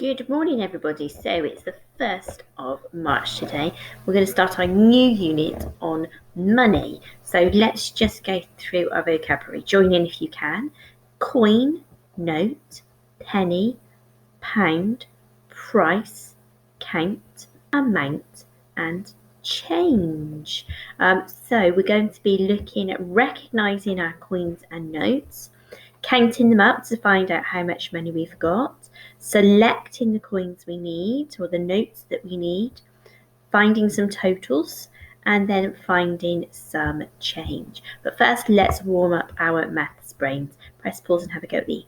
Good morning, everybody. So it's the 1st of March today. We're going to start our new unit on money. So let's just go through our vocabulary. Join in if you can. Coin, note, penny, pound, price, count, amount, and change. So we're going to be looking at recognising our coins and notes, counting them up to find out how much money we've got, selecting the coins we need or the notes that we need, finding some totals, and then finding some change. But first, let's warm up our maths brains. Press pause and have a go at these.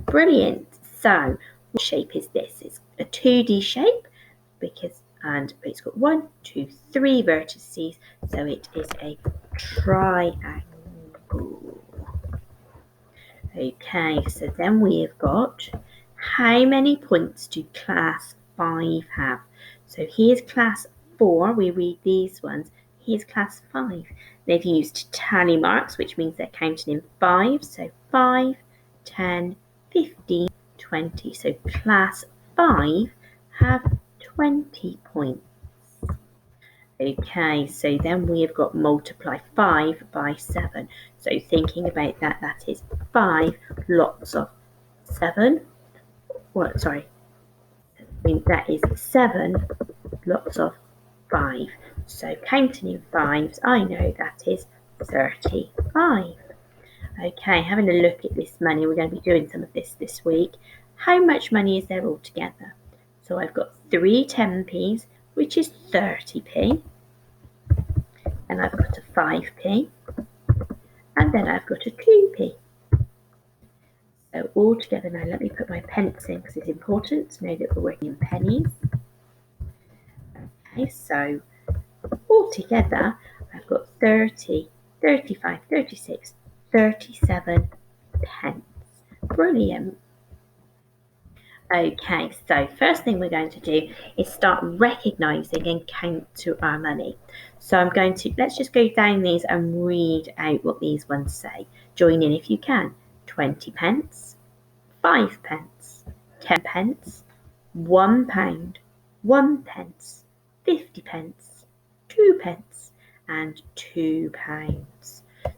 Brilliant. So what shape is this? It's a 2D shape and it's got 1, 2, 3 vertices, so it is a triangle. Okay, so then we have got how many points do class 5 have? So here's class 4, we read these ones. Here's class 5. They've used tally marks, which means they're counting in 5. So 5, 10, 15, 20. So class 5 have 20 points. Okay, so then we have got multiply 5 by 7. So thinking about that, that is 5 lots of 7. Well, sorry, that is 7 lots of 5. So counting in 5s, I know that is 35. Okay, having a look at this money, we're going to be doing some of this week. How much money is there altogether? So I've got 3 10p's, which is 30p. And I've got a 5p. And then I've got a 2p. So all together now, let me put my pence in because it's important to know that we're working in pennies. Okay, so all together, I've got 30, 35, 36, 37 pence. Brilliant. Okay, so first thing we're going to do is start recognising and count to our money. So let's just go down these and read out what these ones say. Join in if you can. 20 pence, 5 pence, 10 pence, £1, 1 pence, 50 pence, 2 pence, and £2.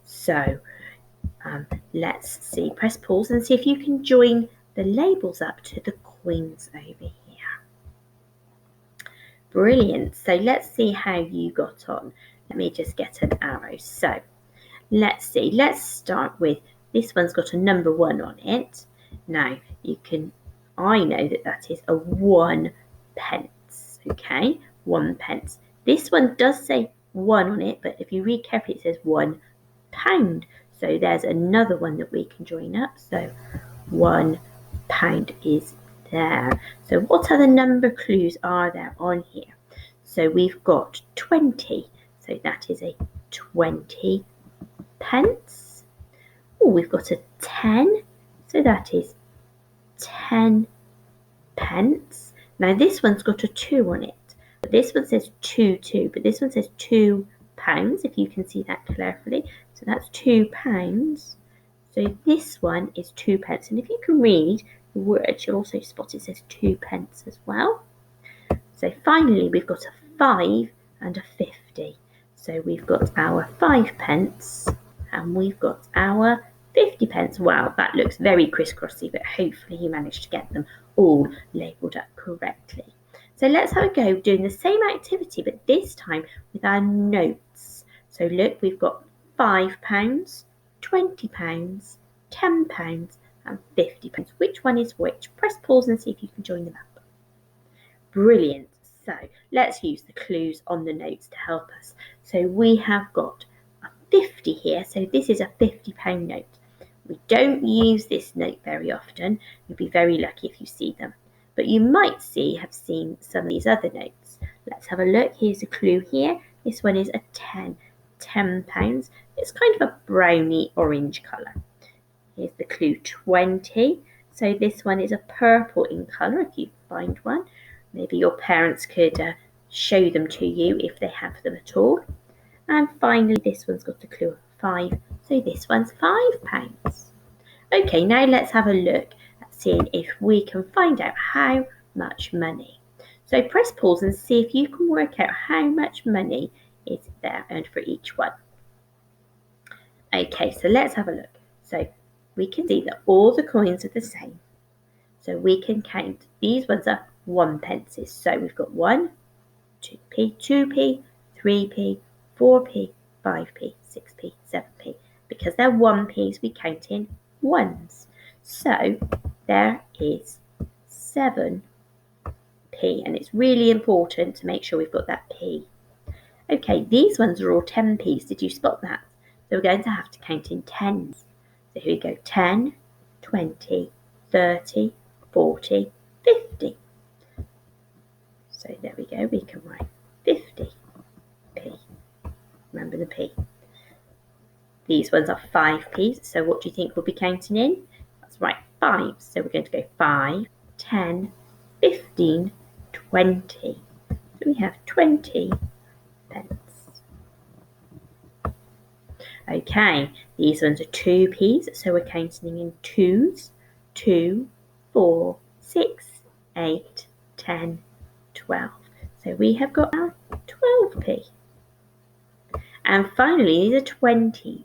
So let's see. Press pause and see if you can join the labels up to the coins over here. Brilliant. So let's see how you got on. Let me just get an arrow. So let's see. Let's start with this one's got a number 1 on it. Now I know that is a 1 pence. Okay, 1 pence. This one does say 1 on it, but if you read carefully, it says £1. So there's another one that we can join up. So £1 is there. So what other number clues are there on here? So we've got 20. So that is a 20 pence. Oh, we've got a 10. So that is 10 pence. Now this one's got a 2 on it. But this one says 2, but this one says £2, if you can see that carefully. So that's £2. So this one is 2 pence. And if you can read the words, you'll also spot it says 2 pence as well. So finally, we've got a 5 and a 50. So we've got our 5 pence and we've got our 50 pence. Wow, that looks very crisscrossy, but hopefully you managed to get them all labelled up correctly. So let's have a go doing the same activity, but this time with our notes. So look, we've got £5, £20, £10 and £50. Which one is which? Press pause and see if you can join them up. Brilliant. So let's use the clues on the notes to help us. So we have got a 50 here. So this is a £50 note. We don't use this note very often. You'll be very lucky if you see them. But you might have seen some of these other notes. Let's have a look. Here's a clue here. This one is a 10. £10. It's kind of a browny orange colour. Here's the clue 20. So this one is a purple in colour if you find one. Maybe your parents could show them to you if they have them at all. And finally, this one's got a clue of 5. So this one's £5. Okay, now let's have a look at seeing if we can find out how much money. So press pause and see if you can work out how much money is there earned for each one. Okay, so let's have a look. So we can see that all the coins are the same. So we can count. These ones are 1p. So we've got 1, 2p, 2p, 3p, 4p, 5p, 6p, 7p. Because they're 1p's, we count in ones. So there is 7p. And it's really important to make sure we've got that p. Okay, these ones are all 10p's. Did you spot that? So we're going to have to count in tens. So here we go, 10, 20, 30, 40, 50. So there we go, we can write 50p. Remember the p. These ones are 5p's, so what do you think we'll be counting in? That's right, 5. So we're going to go 5, 10, 15, 20. So we have 20 pence. Okay, these ones are 2p's, so we're counting in twos. 2, 4, 6, 8, 10, 12. So we have got our 12p. And finally, these are 20.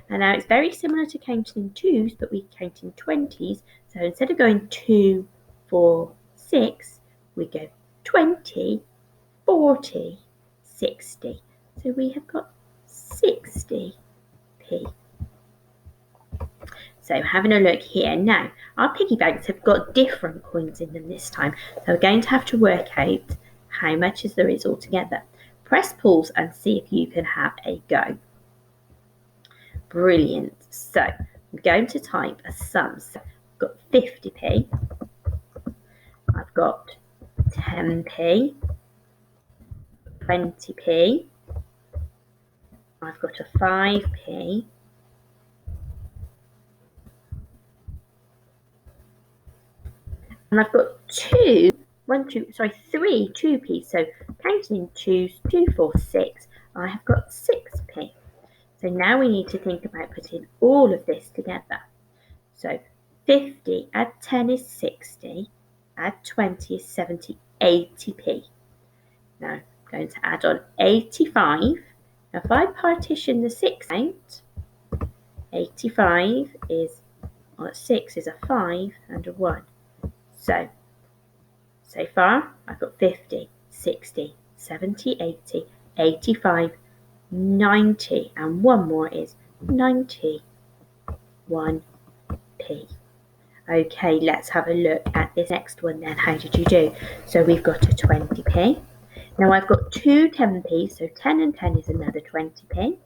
And now it's very similar to counting in twos, but we count in 20s. So instead of going 2, 4, 6, we go 20, 40, 60. So we have got 60p. So having a look here. Now, our piggy banks have got different coins in them this time. So we're going to have to work out how much there is altogether. Press pause and see if you can have a go. Brilliant. So I'm going to type a sum. So I've got 50p. I've got 10p. 20p. I've got a 5p. And I've got 3 2p. So counting in twos, 2, 4, 6, I have got 6p. So now we need to think about putting all of this together. So 50 add 10 is 60, add 20 is 70, 80p. Now I'm going to add on 85. Now if I partition the 6 out, 85 is, 6 is a 5 and a 1. So far I've got 50, 60, 70, 80, 85, 90, and one more is 91p. Okay, let's have a look at this next one then. How did you do? So we've got a 20p. Now I've got two 10p's, so 10 and 10 is another 20p.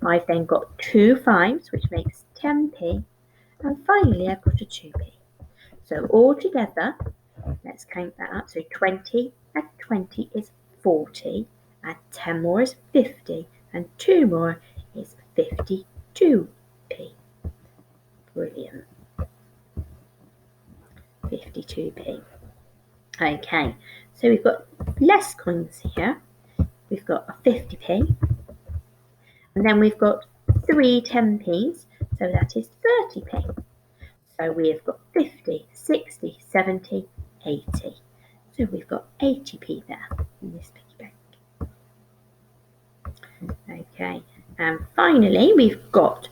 I've then got 2 5s, which makes 10p. And finally I've got a 2p. So all together, let's count that up. So 20 add 20 is 40. Add 10 more is 50. And 2 more is 52p. Brilliant. 52p. Okay, so we've got less coins here. We've got a 50p. And then we've got 3 10p's. So that is 30p. So we have got 50, 60, 70, 80. So we've got 80p there in this piggy bank. Okay, and finally we've got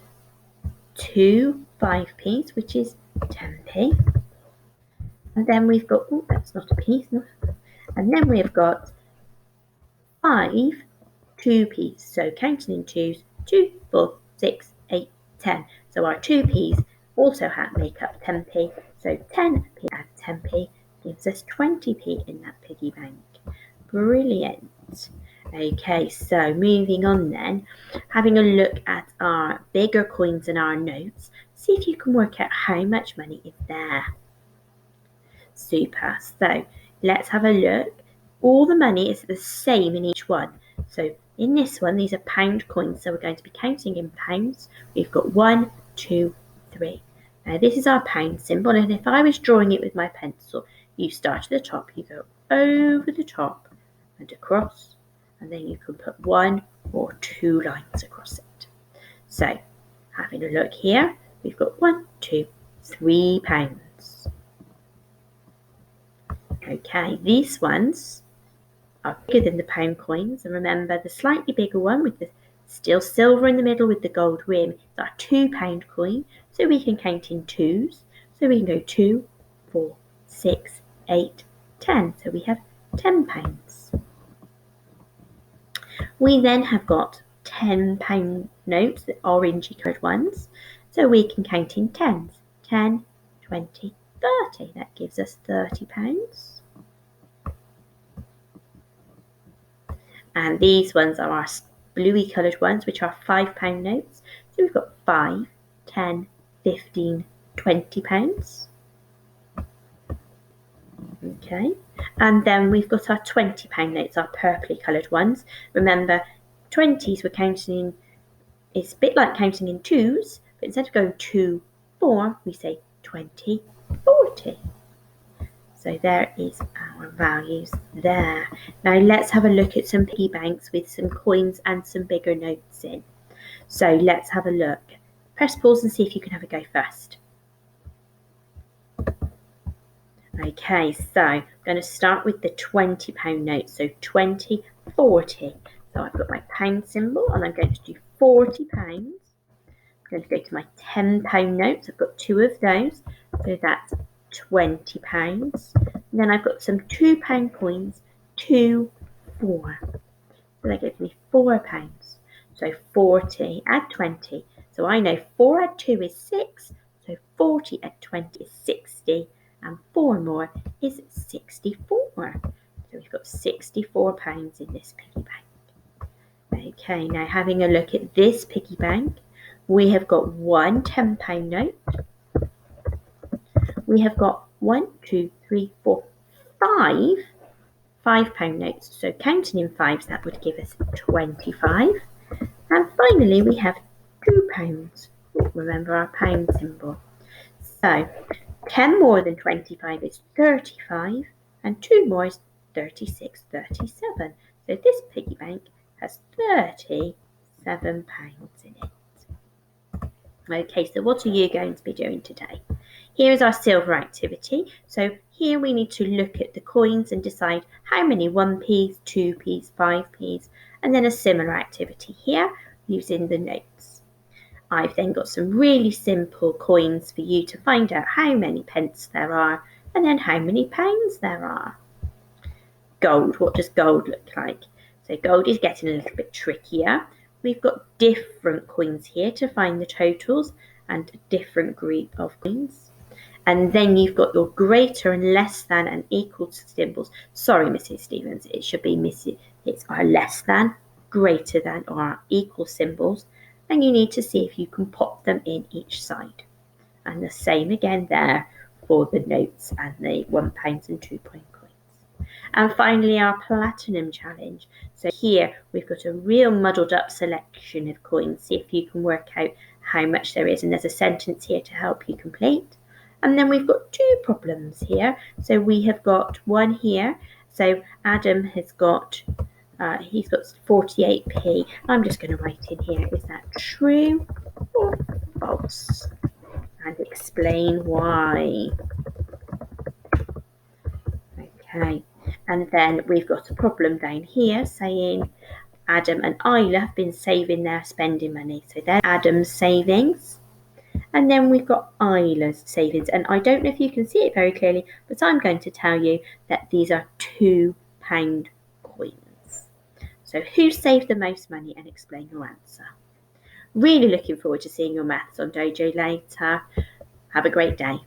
2 5p's, which is 10p. And then we've got, oh, that's not a p, and then we've got 5 2p's. So counting in twos, 2, 4, 6, 8, 10. So our 2p's also make up 10p. So 10p add 10p gives us 20p in that piggy bank. Brilliant. Okay, so moving on then, having a look at our bigger coins and our notes, see if you can work out how much money is there. Super. So let's have a look. All the money is the same in each one. So in this one, these are pound coins. So we're going to be counting in pounds. We've got 1, 2, 3. Now this is our pound symbol. And if I was drawing it with my pencil, you start at the top, you go over the top and across. And then you can put 1 or 2 lines across it. So having a look here, we've got 1, 2, 3 pounds. Okay, these ones are bigger than the pound coins, and remember the slightly bigger one with the still silver in the middle with the gold rim is our £2 coin, so we can count in twos. So we can go 2, 4, 6, 8, 10. So we have £10. We then have got £10 notes, the orangey coloured ones, so we can count in tens. 10, 20, 30. That gives us £30. And these ones are our bluey coloured ones, which are £5 notes. So we've got 5, 10, 15, £20. Okay, and then we've got our £20 notes, our purpley coloured ones. Remember, 20s we're counting in, it's a bit like counting in twos, but instead of going 2, 4, we say 20, 40. So there is our values there. Now let's have a look at some piggy banks with some coins and some bigger notes in. So let's have a look. Press pause and see if you can have a go first. Okay, so I'm going to start with the £20 note. So 20, 40. So I've got my pound symbol and I'm going to do £40. I'm going to go to my £10 notes. I've got 2 of those. So that's £20. And then I've got some £2 coins, 2, 4. So that gives me £4. So 40 add 20. So I know 4 add 2 is 6. So 40 add 20 is 60. And 4 more is 64. So we've got £64 in this piggy bank. Okay, now having a look at this piggy bank, we have got one £10 note. We have got 1, 2, 3, 4, 5 £5 notes. So counting in fives, that would give us 25. And finally, we have £2. Remember our pound symbol. So 10 more than 25 is 35, and 2 more is 36, 37. So this piggy bank has £37 in it. Okay, so what are you going to be doing today? Here is our silver activity. So here we need to look at the coins and decide how many 1p's, 2p's, 5p's, and then a similar activity here using the notes. I've then got some really simple coins for you to find out how many pence there are and then how many pounds there are. Gold, what does gold look like? So gold is getting a little bit trickier. We've got different coins here to find the totals and a different group of coins. And then you've got your greater and less than and equal symbols. Sorry, Mrs. Stevens, it should be it's our less than, greater than, or our equal symbols. And you need to see if you can pop them in each side. And the same again there for the notes and the £1 and £2 coins. And finally, our platinum challenge. So here we've got a real muddled up selection of coins. See if you can work out how much there is. And there's a sentence here to help you complete. And then we've got 2 problems here. So we have got one here. So Adam has got, he's got 48p. I'm just going to write in here, is that true or false? And explain why. Okay. And then we've got a problem down here saying Adam and Isla have been saving their spending money. So there's Adam's savings. And then we've got Isla's savings. And I don't know if you can see it very clearly, but I'm going to tell you that these are £2 coins. So who saved the most money, and explain your answer. Really looking forward to seeing your maths on Dojo later. Have a great day.